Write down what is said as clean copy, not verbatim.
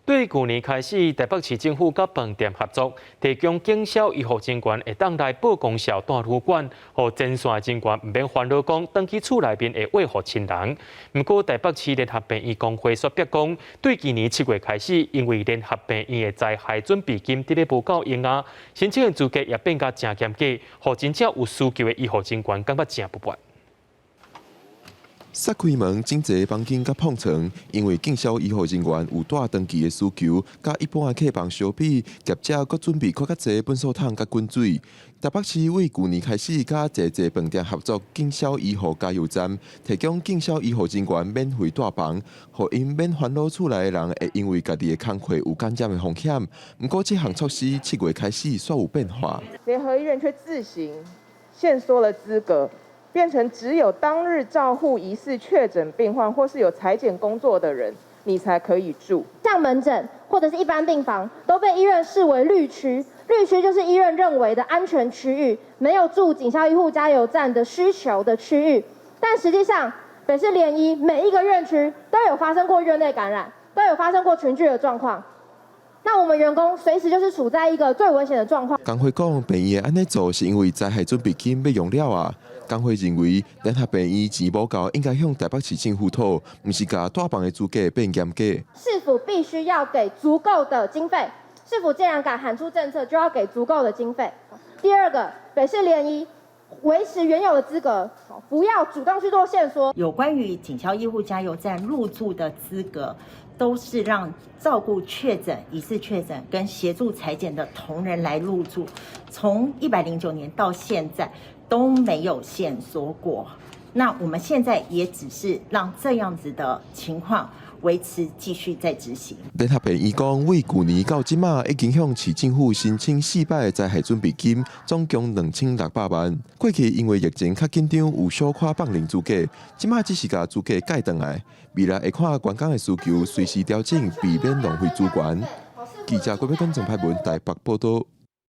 对去年开始，台北市政府甲饭店合作，提供警消医护人员会当来报公校大旅馆，互前线人员唔免烦恼讲，登去厝内面会喂互亲人。不过，台北市联合病院工会说表讲，对今年7月开始，因为联合病院的灾害准备金伫咧无够用啊，申请的资格也变甲真严格，互真正有需求的医护人员感觉真不便。 煞开门，整齐房间甲碰床，因为警消医护人员有带登记的需求，甲一般的客房相比，业者阁准备较侪糞扫桶甲滚水。台北市为去年开始，甲侪饭店合作警消医护加油站，提供警消医护人员免费带房，互因免烦恼厝内的人会因为家己的工课有感染的风险。不过，这项措施7月开始煞有变化。联合医院却自行限缩了资格。 变成只有当日照护疑似确诊病患或是有采检工作的人，你才可以住。像门诊或者是一般病房，都被医院视为绿区。绿区就是医院认为的安全区域，没有住警消医护加油站的需求的区域。但实际上，北市联医每一个院区都有发生过院内感染，都有发生过群聚的状况。 那我们员工随时就是处在一个最危险的状况。工会讲，病院安尼做是因为灾害准备金要用了啊。工会认为，联合病院钱无够，应该向台北市政府讨，唔是甲带房的资格变严格。市府必须要给足够的经费，市府既然敢喊出政策，就要给足够的经费。第二个，北市联医维持原有的资格，不要主动去做限缩。有关于警消医护加油站入住的资格，都是让照顾确诊、疑似确诊跟协助采检的同仁来入住。从109年到现在都没有限缩过。那我们现在也只是让这样子的情况维持，继续在执行。联合病院讲，为去年到即马已经向市政府申请4摆的灾害准备金，总共2600万。过去因为疫情较紧张，有小可放零资格，即马只是甲资格改转来，未来会看员工的需求，随时调整，避免浪费资源。记者郭北根总派文台北报道。